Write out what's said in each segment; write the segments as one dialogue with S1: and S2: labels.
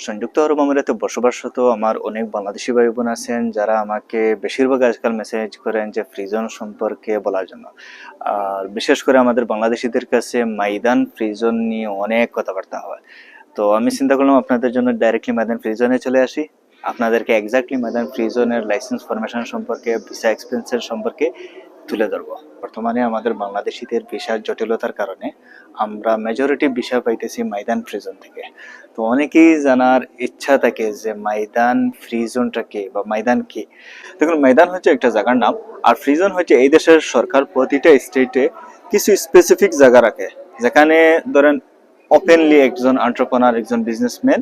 S1: সংযুক্ত আরব আমিরাতে বসবাসরত আমার অনেক বাংলাদেশি ভাই বোন আছেন যারা আমাকে বেশিরভাগ আজকাল মেসেজ করেন যে ফ্রি জোন সম্পর্কে বলার জন্য। আর বিশেষ করে আমাদের বাংলাদেশিদের কাছে মাইদান ফ্রি জোন নিয়ে অনেক কথাবার্তা হয়। তো আমি চিন্তা করলাম আপনাদের জন্য ডাইরেক্টলি মাইদান ফ্রি জোনে চলে আসি, আপনাদেরকে এক্স্যাক্টলি মাইদান ফ্রি জোনের লাইসেন্স ফরমেশন সম্পর্কে, ভিসা এক্সপেন্সের সম্পর্কে তুলে ধরবো। বর্তমানে আমাদের বাংলাদেশিদের ভিসার জটিলতার কারণে আমরা মেজরিটি ভিসা পাইতেছি মাইদান ফ্রি জোন থেকে। তো অনেকেই জানার ইচ্ছা থাকে যে মাইদান ফ্রি জোনটা কি বা মাইদান কি। দেখুন, মাইদান হচ্ছে একটা জায়গার নাম, আর ফ্রি জোন হচ্ছে এই দেশের সরকার প্রতিটা স্টেটে কিছু স্পেসিফিক জায়গা রাখে যেখানে ধরেন ওপেনলি একজন এন্টারপ্রেনার, একজন বিজনেসম্যান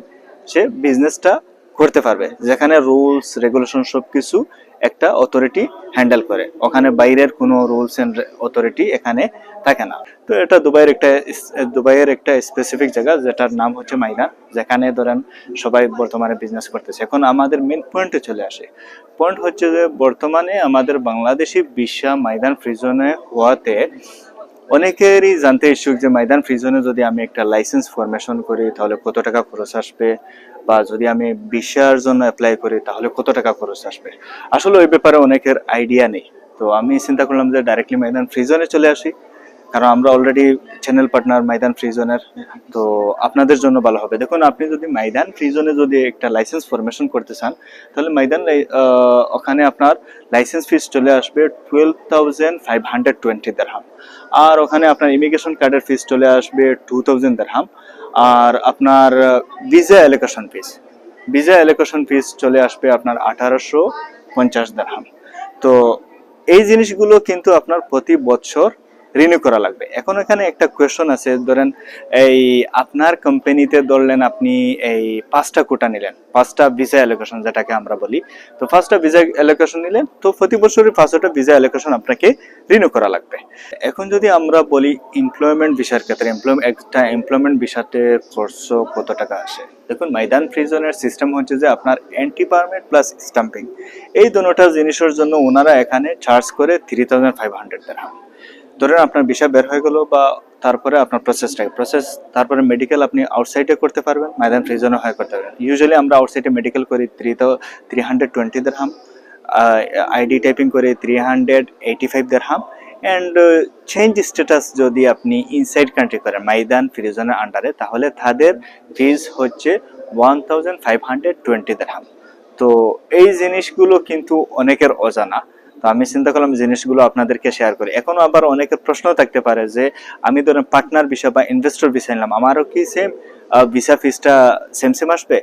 S1: সে বিজনেসটা করতে পারবে, যেখানে রুলস রেগুলেশন সবকিছু একটা অথরিটি হ্যান্ডেল করে। ওখানে বাইরের কোনো রুলস এন্ড অথরিটি এখানে থাকে না। তো এটা দুবাইয়ের একটা স্পেসিফিক জায়গা যেটার নাম হচ্ছে মাইদান, যেখানে ধরেন সবাই বর্তমানে বিজনেস করতেছে। এখন আমাদের মেন পয়েন্টে চলে আসে। পয়েন্ট হচ্ছে যে বর্তমানে আমাদের বাংলাদেশি ভিসা মাইদান ফ্রি জোনে হওয়াতে অনেকেরই জানতে ইচ্ছুক যে মাইদান ফ্রি জোনে যদি আমি একটা লাইসেন্স ফরমেশন করি তাহলে কত টাকা খরচ আসবে, বা যদি আমি ভিসার জন্য অ্যাপ্লাই করি তাহলে কত টাকা খরচ আসবে। আসলে ওই ব্যাপারে অনেকের আইডিয়া নেই। তো আমি চিন্তা করলাম যে ডাইরেক্টলি মাইদান ফ্রি জোনে চলে আসি, কারণ আমরা অলরেডি চ্যানেল পার্টনার মাইদান ফ্রি জোনের। তো আপনাদের জন্য ভালো হবে। দেখুন, আপনি যদি মাইদান ফ্রি জোনে যদি একটা লাইসেন্স ফরমেশন করতে চান তাহলে ওখানে আপনার লাইসেন্স ফিস চলে আসবে 12,520 দিরহাম। আর ওখানে আপনার ইমিগ্রেশন কার্ডের ফিস চলে আসবে 2,000 দিরহাম। আর আপনার ভিসা অ্যালোকেশন ফিস চলে আসবে আপনার 1,850 দিরহাম। তো এই জিনিসগুলো কিন্তু আপনার প্রতি বছর রিনিউ করা লাগবে। এখন এখানে একটা কোয়েশ্চন আছে, ধরেন এই আপনার কোম্পানিতে ধরলেন আপনি এই 5টা কোটা নিলেন, 5টা ভিসা অ্যালোকেশন যেটাকে আমরা বলি। তো 5টা ভিসা অ্যালোকেশন নিলেন, তো প্রতি বছরই 5টা ভিসা অ্যালোকেশন আপনাকে রিনিউ করা লাগবে। এখন যদি আমরা বলি এমপ্লয়মেন্ট ভিসার ক্ষেত্রে, একটা এমপ্লয়মেন্ট ভিসাতে খরচ কত টাকা আসে। দেখুন, মাইদান ফ্রি জোনের সিস্টেম হচ্ছে যে আপনার এন্ট্রি পারমিট প্লাস স্টাম্পিং, এই দুটোটা জিনিসের জন্য ওনারা এখানে চার্জ করে 3,500 দিরহাম। ধরেন আপনার ভিসা বের হয়ে গেল, বা তারপরে আপনার তারপরে মেডিকেল আপনি আউটসাইডে করতে পারবেন, মাইদান ফ্রি জোনে হয় করতে পারবেন। ইউজুয়ালি আমরা আউটসাইডে মেডিকেল করি 320 দিরহাম, আইডি টাইপিং করে 385 দিরহাম, অ্যান্ড চেঞ্জ স্ট্যাটাস যদি আপনি ইনসাইড কান্ট্রি করেন মাইদান ফ্রি জোনের আন্ডারে, তাহলে তাদের ফিজ হচ্ছে 1,520 দিরহাম। তো এই জিনিসগুলো কিন্তু অনেকের অজানা। তো আমি চিন্তা করলাম জিনিসগুলো আপনাদেরকে শেয়ার করি। এখনো আবার অনেকের প্রশ্ন থাকতে পারে যে আমি ধরেন পার্টনার ভিসা বা ইনভেস্টর ভিসা নিলাম, আমারও কি সেম ভিসা ফিসটা সেম আসবে?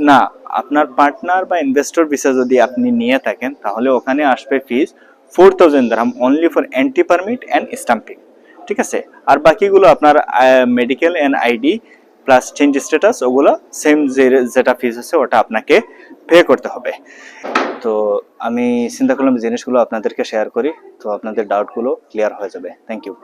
S1: না, আপনার পার্টনার বা ইনভেস্টর ভিসা যদি আপনি নিয়ে থাকেন তাহলে ওখানে আসবে fees 4,000 dirham only for entry permit and stamping. ঠিক আছে? আর বাকিগুলো আপনার medical and ID plus change status, ওগুলো সেম যেটা ফিস আছে ওটা আপনাকে পে করতে হবে। তো আমি চিন্তা করলাম জিনিসগুলো আপনাদেরকে শেয়ার করি, তো আপনাদের ডাউটগুলো ক্লিয়ার হয়ে যাবে। Thank you.